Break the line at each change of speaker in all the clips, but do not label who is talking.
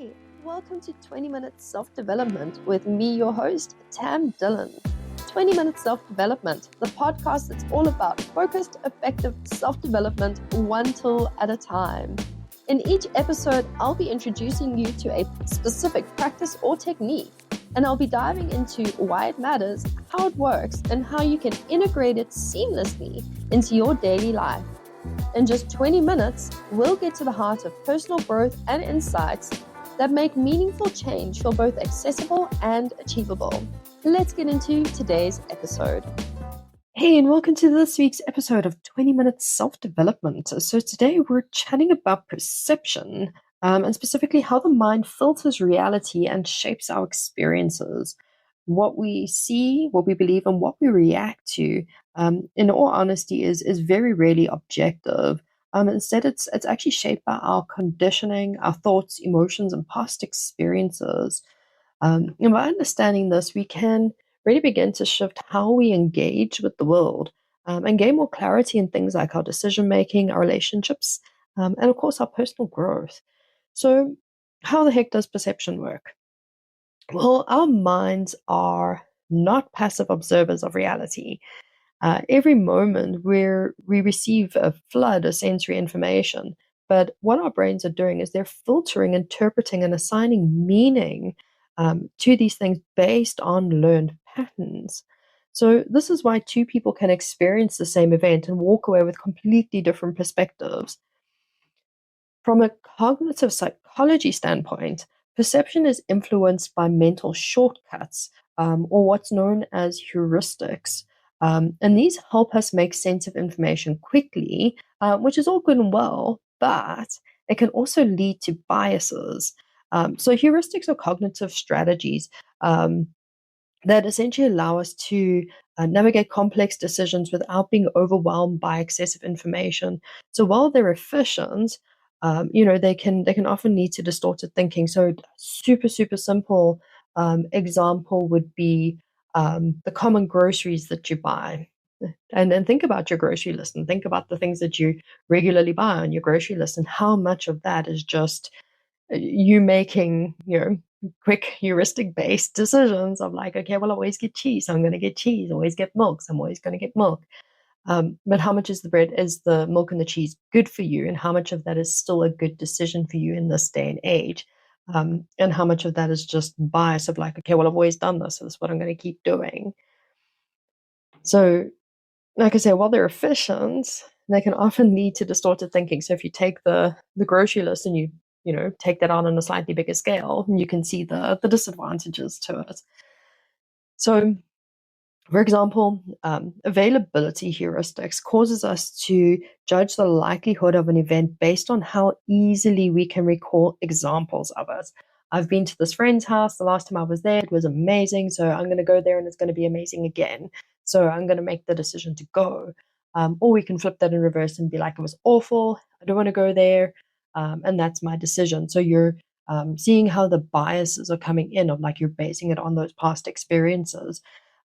Hey, welcome to 20 Minutes Self-Development with me, your host, Tam Dillon. 20 Minutes Self-Development, the podcast that's all about focused, effective self-development, one tool at a time. In each episode, I'll be introducing you to a specific practice or technique, and I'll be diving into why it matters, how it works, and how you can integrate it seamlessly into your daily life. In just 20 minutes, we'll get to the heart of personal growth and insights that make meaningful change feel both accessible and achievable. Let's get into today's episode. Hey, and welcome to this week's episode of 20 Minutes Self-Development. So today we're chatting about perception, and specifically how the mind filters reality and shapes our experiences. What we see, what we believe, and what we react to, in all honesty, is very rarely objective. Instead, it's actually shaped by our conditioning, our thoughts, emotions, and past experiences. And by understanding this, we can really begin to shift how we engage with the world, and gain more clarity in things like our decision making, our relationships, and of course, our personal growth. So, how the heck does perception work? Well, our minds are not passive observers of reality. Every moment we receive a flood of sensory information, but what our brains are doing is they're filtering, interpreting, and assigning meaning to these things based on learned patterns. So this is why two people can experience the same event and walk away with completely different perspectives. From a cognitive psychology standpoint, perception is influenced by mental shortcuts, or what's known as heuristics. And these help us make sense of information quickly, which is all good and well, but it can also lead to biases. So, heuristics are cognitive strategies that essentially allow us to navigate complex decisions without being overwhelmed by excessive information. So, while they're efficient, they can often lead to distorted thinking. So, super simple example would be the common groceries that you buy. And think about your grocery list and think about the things that you regularly buy on your grocery list and how much of that is just you making, quick heuristic based decisions of like, okay, well, I always get cheese, so I'm going to get cheese, always get milk, so I'm always going to get milk. But how much is the milk and the cheese good for you? And how much of that is still a good decision for you in this day and age? And how much of that is just bias of like, okay, well, I've always done this, so this is what I'm going to keep doing. So, like I say, while they're efficient, they can often lead to distorted thinking. So if you take the grocery list and you take that on a slightly bigger scale, you can see the disadvantages to it. So, for example, availability heuristics causes us to judge the likelihood of an event based on how easily we can recall examples of it. I've been to this friend's house. The last time I was there, it was amazing. So I'm going to go there and it's going to be amazing again. So I'm going to make the decision to go. Or we can flip that in reverse and be like, it was awful. I don't want to go there. And that's my decision. So you're seeing how the biases are coming in of like you're basing it on those past experiences.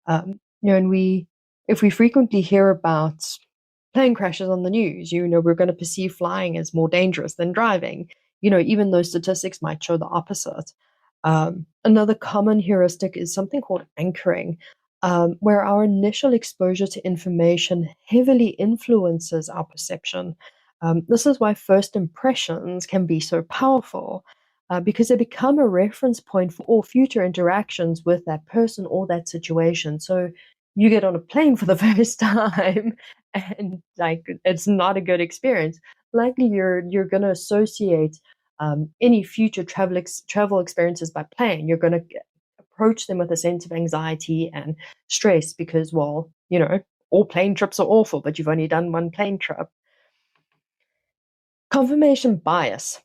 And if we frequently hear about plane crashes on the news, we're going to perceive flying as more dangerous than driving. Even though statistics might show the opposite. Another common heuristic is something called anchoring, where our initial exposure to information heavily influences our perception. This is why first impressions can be so powerful. Because they become a reference point for all future interactions with that person or that situation. So you get on a plane for the first time and like it's not a good experience. Likely you're going to associate any future travel experiences by plane. You're going to approach them with a sense of anxiety and stress because, well, all plane trips are awful, but you've only done one plane trip. Confirmation bias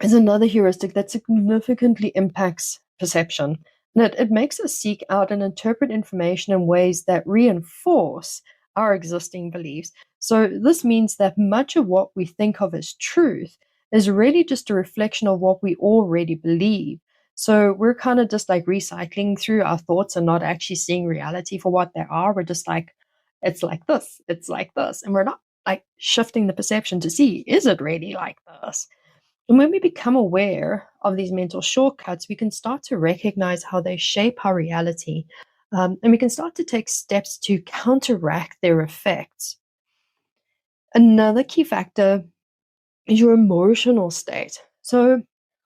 is another heuristic that significantly impacts perception. And it makes us seek out and interpret information in ways that reinforce our existing beliefs. So this means that much of what we think of as truth is really just a reflection of what we already believe. So we're kind of just like recycling through our thoughts and not actually seeing reality for what they are. We're just like, it's like this, it's like this. And we're not like shifting the perception to see, is it really like this? And when we become aware of these mental shortcuts, we can start to recognize how they shape our reality. And we can start to take steps to counteract their effects. Another key factor is your emotional state. So,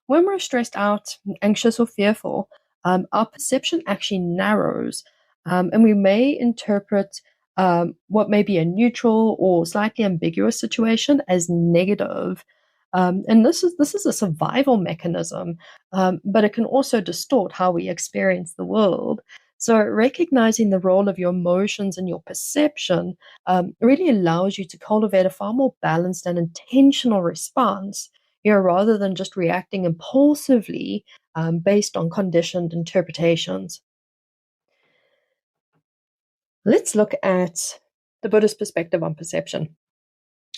when we're stressed out, anxious, or fearful, our perception actually narrows, and we may interpret what may be a neutral or slightly ambiguous situation as negative. And this is a survival mechanism, but it can also distort how we experience the world. So, recognizing the role of your emotions and your perception really allows you to cultivate a far more balanced and intentional response, rather than just reacting impulsively based on conditioned interpretations. Let's look at the Buddhist perspective on perception.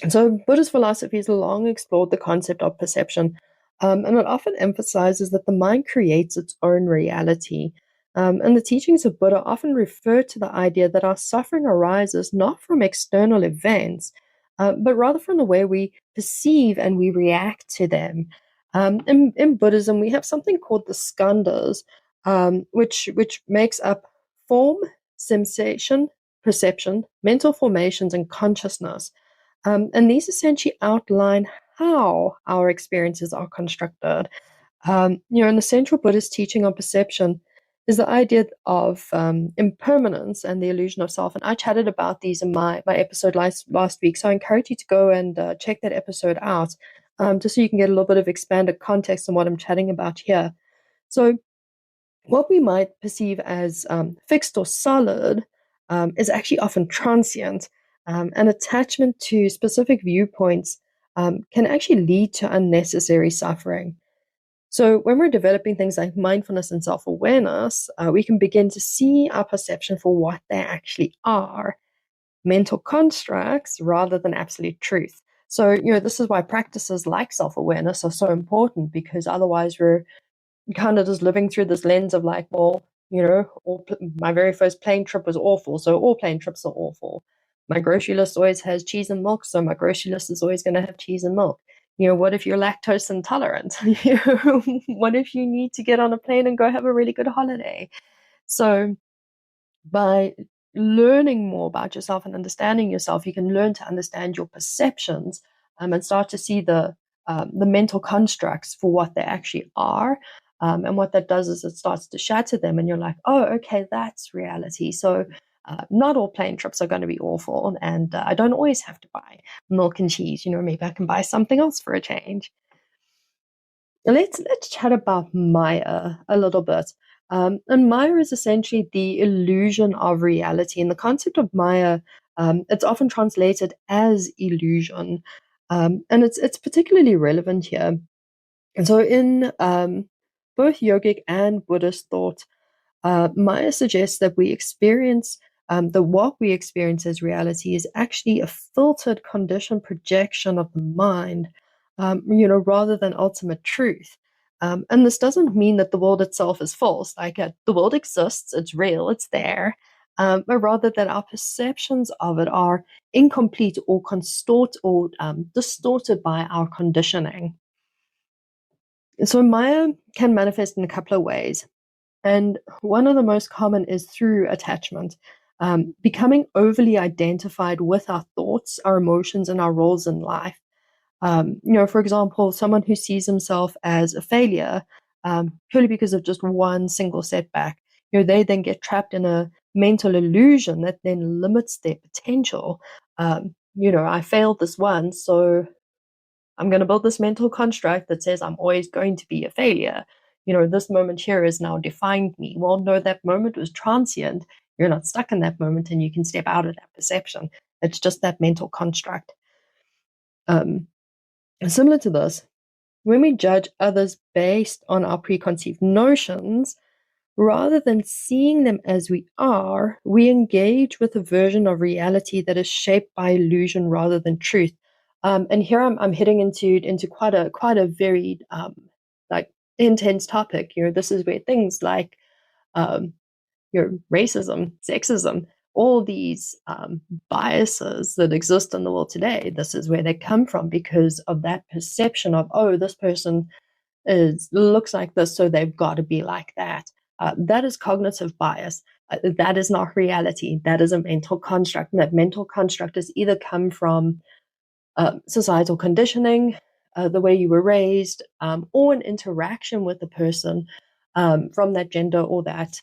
And so, Buddhist philosophy has long explored the concept of perception, and it often emphasizes that the mind creates its own reality. And the teachings of Buddha often refer to the idea that our suffering arises not from external events, but rather from the way we perceive and we react to them. In Buddhism, we have something called the skandhas, which makes up form, sensation, perception, mental formations, and consciousness. And these essentially outline how our experiences are constructed. In the central Buddhist teaching on perception is the idea of impermanence and the illusion of self. And I chatted about these in my episode last week. So I encourage you to go and check that episode out, just so you can get a little bit of expanded context on what I'm chatting about here. So what we might perceive as fixed or solid is actually often transient. And attachment to specific viewpoints can actually lead to unnecessary suffering. So, when we're developing things like mindfulness and self awareness, we can begin to see our perception for what they actually are, mental constructs rather than absolute truth. So, this is why practices like self awareness are so important, because otherwise we're kind of just living through this lens of like, well, my very first plane trip was awful, so all plane trips are awful. My grocery list always has cheese and milk, so my grocery list is always going to have cheese and milk. What if you're lactose intolerant? What if you need to get on a plane and go have a really good holiday? So by learning more about yourself and understanding yourself, you can learn to understand your perceptions, and start to see the mental constructs for what they actually are. And what that does is it starts to shatter them, and you're like, oh, okay, that's reality. So not all plane trips are going to be awful, and I don't always have to buy milk and cheese. Maybe I can buy something else for a change. Let's chat about Maya a little bit. And Maya is essentially the illusion of reality. And the concept of Maya, it's often translated as illusion. And it's particularly relevant here. And so in both yogic and Buddhist thought, Maya suggests that we experience that what we experience as reality is actually a filtered, conditioned projection of the mind, rather than ultimate truth. And this doesn't mean that the world itself is false. Like the world exists, it's real, it's there, but rather that our perceptions of it are incomplete or distorted by our conditioning. So Maya can manifest in a couple of ways. And one of the most common is through attachment, becoming overly identified with our thoughts, our emotions, and our roles in life. For example, someone who sees himself as a failure purely because of just one single setback, they then get trapped in a mental illusion that then limits their potential. I failed this once, so I'm going to build this mental construct that says I'm always going to be a failure. This moment here has now defined me. Well, no, that moment was transient. You're not stuck in that moment, and you can step out of that perception. It's just that mental construct. Similar to this, when we judge others based on our preconceived notions, rather than seeing them as we are, we engage with a version of reality that is shaped by illusion rather than truth. And here I'm hitting into quite a very like intense topic. This is where things like racism, sexism, all these biases that exist in the world today, this is where they come from, because of that perception of, oh, this person looks like this, so they've got to be like that. That is cognitive bias. That is not reality. That is a mental construct. And that mental construct has either come from societal conditioning, the way you were raised, or an interaction with the person from that gender or that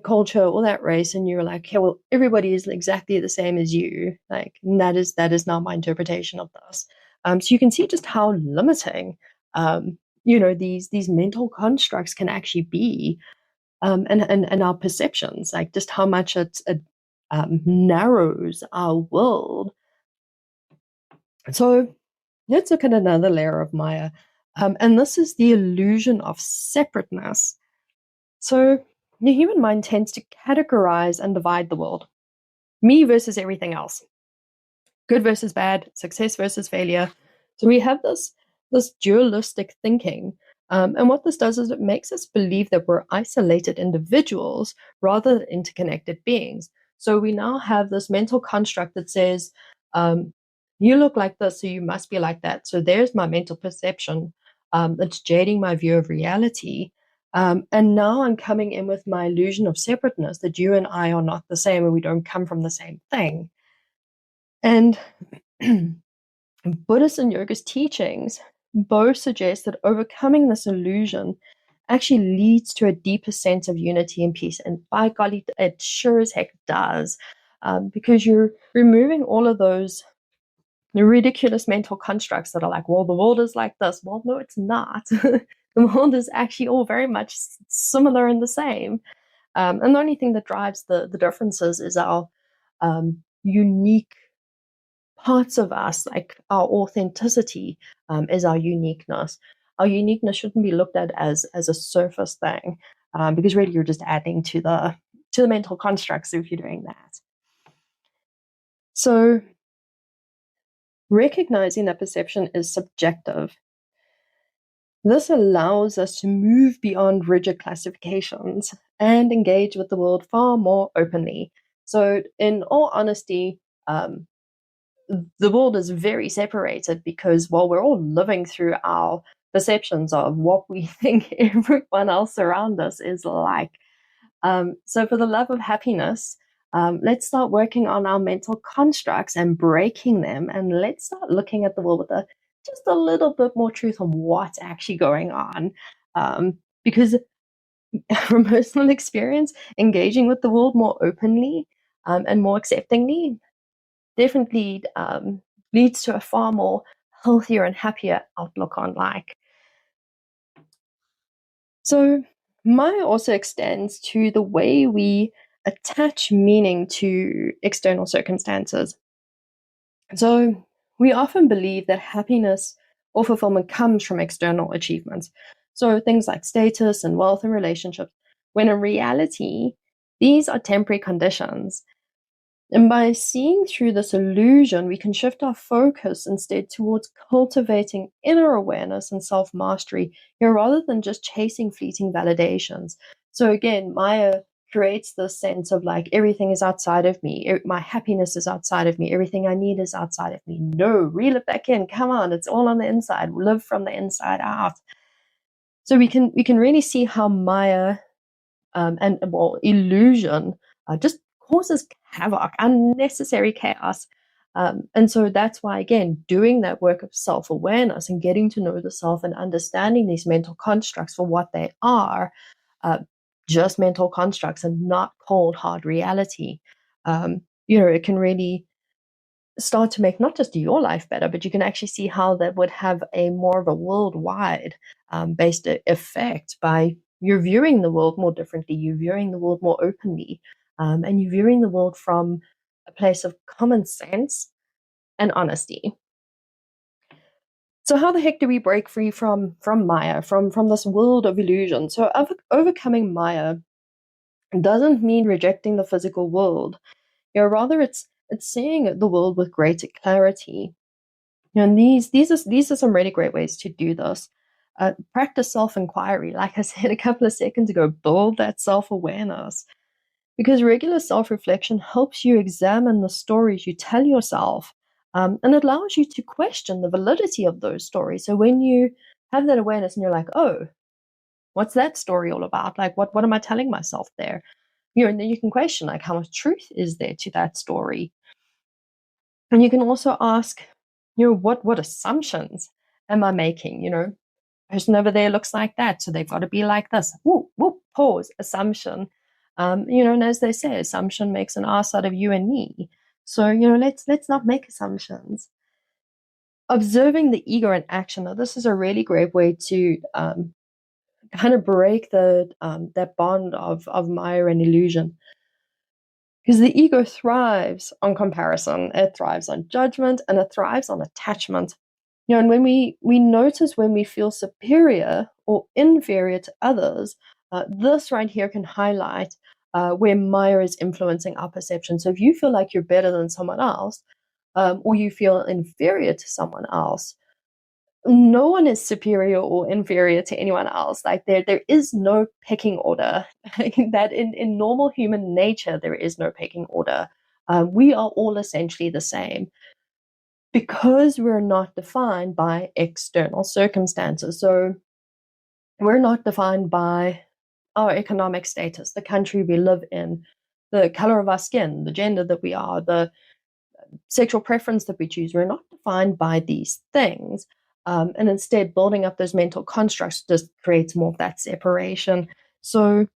culture or that race, and you're like, okay, well, everybody is exactly the same as you. Like, and that is now my interpretation of this. So you can see just how limiting, these mental constructs can actually be, and our perceptions, like just how much it narrows our world. So let's look at another layer of Maya, and this is the illusion of separateness. So the human mind tends to categorize and divide the world. Me versus everything else. Good versus bad, success versus failure. So we have this dualistic thinking. And what this does is it makes us believe that we're isolated individuals rather than interconnected beings. So we now have this mental construct that says, you look like this, so you must be like that. So there's my mental perception that's jading my view of reality. And now I'm coming in with my illusion of separateness, that you and I are not the same and we don't come from the same thing. And Buddhist and yoga's teachings both suggest that overcoming this illusion actually leads to a deeper sense of unity and peace. And by golly, it sure as heck does, because you're removing all of those ridiculous mental constructs that are like, well, the world is like this. Well, no, it's not. The world is actually all very much similar and the same. And the only thing that drives the differences is our unique parts of us, like our authenticity is our uniqueness. Our uniqueness shouldn't be looked at as a surface thing, because really you're just adding to the mental constructs if you're doing that. So recognizing that perception is subjective. This allows us to move beyond rigid classifications and engage with the world far more openly. So in all honesty, the world is very separated because, well, we're all living through our perceptions of what we think everyone else around us is like. So for the love of happiness, let's start working on our mental constructs and breaking them, and let's start looking at the world with just a little bit more truth on what's actually going on. Because from personal experience, engaging with the world more openly and more acceptingly definitely leads to a far more healthier and happier outlook on life. So Maya also extends to the way we attach meaning to external circumstances. So we often believe that happiness or fulfillment comes from external achievements. So things like status and wealth and relationships, when in reality, these are temporary conditions. And by seeing through this illusion, we can shift our focus instead towards cultivating inner awareness and self-mastery, rather than just chasing fleeting validations. So again, Maya creates this sense of like, everything is outside of me. My happiness is outside of me. Everything I need is outside of me. No, reel it back in. Come on, it's all on the inside. Live from the inside out. So we can really see how Maya illusion just causes havoc, unnecessary chaos. And so that's why, again, doing that work of self-awareness and getting to know the self and understanding these mental constructs for what they are, just mental constructs and not cold, hard reality. It can really start to make not just your life better, but you can actually see how that would have a more of a worldwide based effect by you're viewing the world more differently, you're viewing the world more openly, and you're viewing the world from a place of common sense and honesty. So how the heck do we break free from Maya, from this world of illusion? So overcoming Maya doesn't mean rejecting the physical world. Rather it's seeing the world with greater clarity. And these are some really great ways to do this. Practice self-inquiry. Like I said a couple of seconds ago, build that self-awareness. because regular self-reflection helps you examine the stories you tell yourself, and it allows you to question the validity of those stories. So when you have that awareness and you're like, oh, what's that story all about? Like, what am I telling myself there? And then you can question, like, how much truth is there to that story? And you can also ask, what assumptions am I making? Person over there looks like that, so they've got to be like this. Whoop, whoop, pause, assumption. And as they say, assumption makes an ass out of you and me. So, let's not make assumptions. Observing the ego in action. Now, this is a really great way to kind of break that bond of Maya and illusion. Because the ego thrives on comparison, it thrives on judgment, and it thrives on attachment. And when we notice when we feel superior or inferior to others, this right here can highlight where Maya is influencing our perception. So if you feel like you're better than someone else, or you feel inferior to someone else, no one is superior or inferior to anyone else. Like there is no pecking order. That in normal human nature, there is no pecking order. We are all essentially the same because we're not defined by external circumstances. So we're not defined by our economic status, the country we live in, the color of our skin, the gender that we are, the sexual preference that we choose. We're not defined by these things. And instead, building up those mental constructs just creates more of that separation. So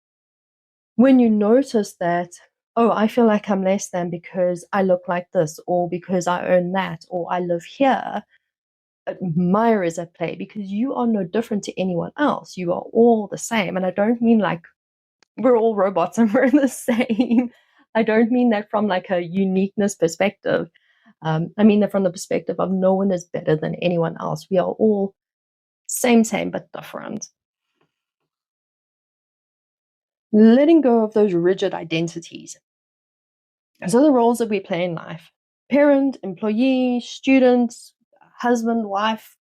when you notice that, oh, I feel like I'm less than because I look like this, or because I own that, or I live here, Maya is at play, because you are no different to anyone else. You are all the same. And I don't mean like we're all robots and we're the same. I don't mean that from like a uniqueness perspective. I mean that from the perspective of no one is better than anyone else. We are all same, but different. Letting go of those rigid identities. So the roles that we play in life: parent, employee, student, husband, wife,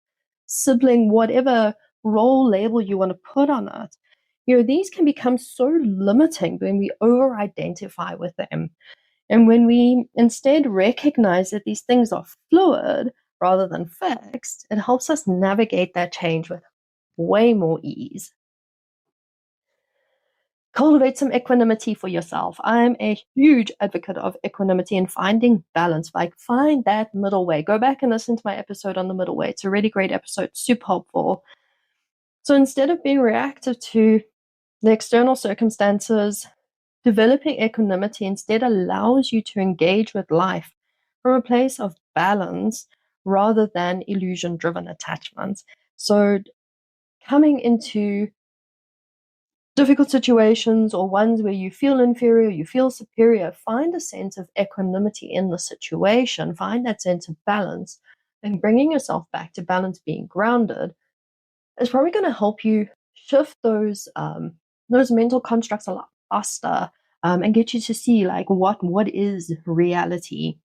sibling, whatever role label you want to put on it. These can become so limiting when we over identify with them. And when we instead recognize that these things are fluid rather than fixed, it helps us navigate that change with way more ease. Cultivate some equanimity for yourself. I'm a huge advocate of equanimity and finding balance. Like, find that middle way. Go back and listen to my episode on the middle way. It's a really great episode, super helpful. So instead of being reactive to the external circumstances, developing equanimity instead allows you to engage with life from a place of balance rather than illusion-driven attachment. So coming into difficult situations or ones where you feel inferior, you feel superior, find a sense of equanimity in the situation, find that sense of balance, and bringing yourself back to balance, being grounded, is probably going to help you shift those mental constructs a lot faster, and get you to see like what is reality.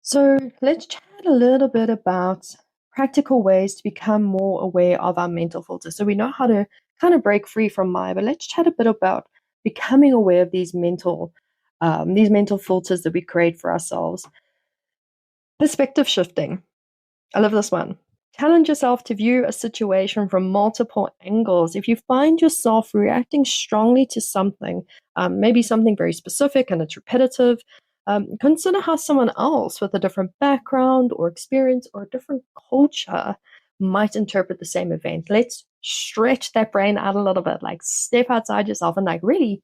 So let's chat a little bit about practical ways to become more aware of our mental filters. So we know how to kind of break free from Maya, but let's chat a bit about becoming aware of these mental filters that we create for ourselves. Perspective shifting. I love this one. Challenge yourself to view a situation from multiple angles. If you find yourself reacting strongly to something, maybe something very specific and it's repetitive, consider how someone else with a different background or experience or a different culture might interpret the same event. Let's stretch that brain out a little bit, like step outside yourself and like really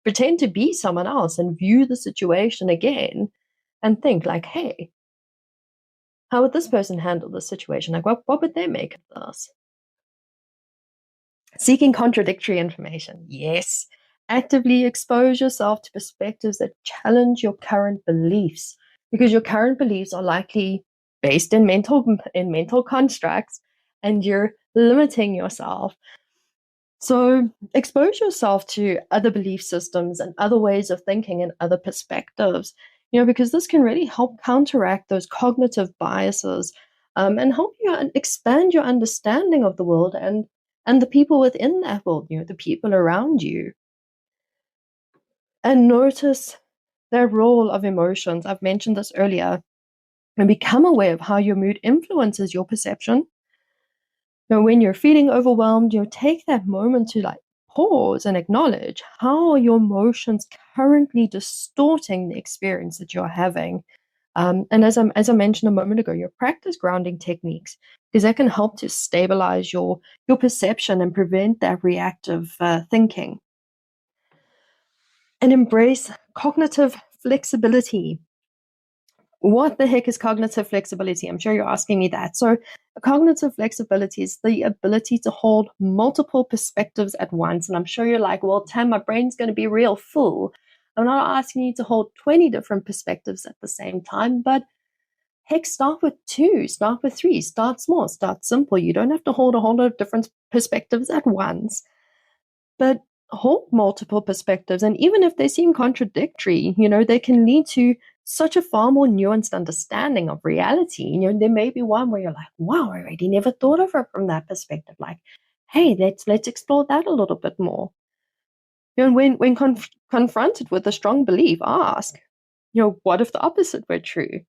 pretend to be someone else and view the situation again and think like, hey, how would this person handle this situation? Like, what would they make of this? Seeking contradictory information. Yes. Actively expose yourself to perspectives that challenge your current beliefs, because your current beliefs are likely based in mental constructs, and you're limiting yourself. So expose yourself to other belief systems and other ways of thinking and other perspectives, because this can really help counteract those cognitive biases, and help you expand your understanding of the world and and the people within that world, the people around you. And notice their role of emotions. I've mentioned this earlier. And become aware of how your mood influences your perception. When you're feeling overwhelmed, take that moment to pause and acknowledge how are your emotions currently distorting the experience that you're having. And as I mentioned a moment ago, practice grounding techniques, because that can help to stabilize your perception and prevent that reactive thinking. And embrace cognitive flexibility. What the heck is cognitive flexibility? I'm sure you're asking me that. So cognitive flexibility is the ability to hold multiple perspectives at once. And I'm sure you're like, well, Tam, my brain's going to be real full. I'm not asking you to hold 20 different perspectives at the same time, but heck, start with 2, start with 3, start small, start simple. You don't have to hold a whole lot of different perspectives at once, but hold multiple perspectives. And even if they seem contradictory, they can lead to such a far more nuanced understanding of reality. There may be one where you're like, wow, I already never thought of it from that perspective. Like, hey, let's explore that a little bit more. When confronted with a strong belief, ask, what if the opposite were true?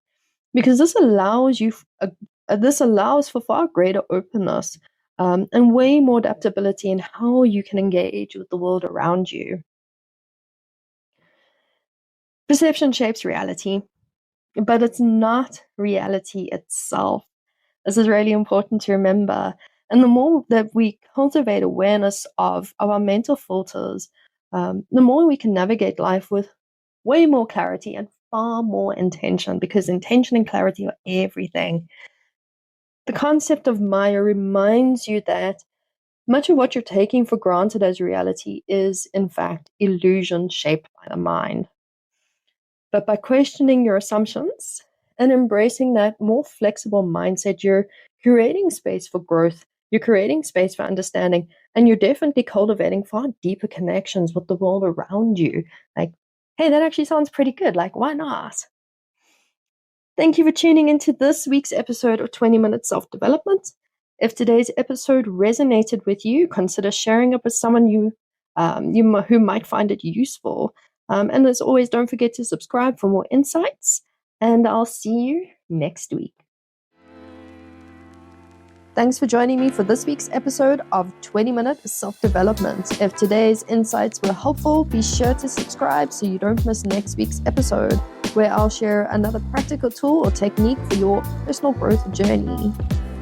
Because this allows for far greater openness and way more adaptability in how you can engage with the world around you. Perception shapes reality, but it's not reality itself. This is really important to remember. And the more that we cultivate awareness of our mental filters, the more we can navigate life with way more clarity and far more intention, because intention and clarity are everything. The concept of Maya reminds you that much of what you're taking for granted as reality is, in fact, illusion shaped by the mind. But by questioning your assumptions and embracing that more flexible mindset, you're creating space for growth, you're creating space for understanding, and you're definitely cultivating far deeper connections with the world around you. Like, hey, that actually sounds pretty good. Like, why not? Thank you for tuning into this week's episode of 20 Minutes Self-Development. If today's episode resonated with you, consider sharing it with someone who might find it useful. And as always, don't forget to subscribe for more insights, and I'll see you next week. Thanks for joining me for this week's episode of 20 Minute Self-Development. If today's insights were helpful, be sure to subscribe so you don't miss next week's episode, where I'll share another practical tool or technique for your personal growth journey.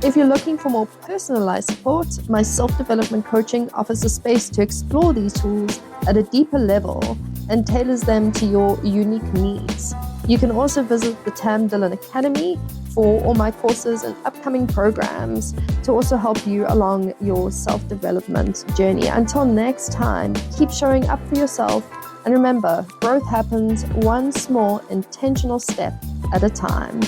If you're looking for more personalized support, my self-development coaching offers a space to explore these tools at a deeper level and tailors them to your unique needs. You can also visit the Tam Dillon Academy for all my courses and upcoming programs to also help you along your self-development journey. Until next time, keep showing up for yourself, and remember, growth happens one small intentional step at a time.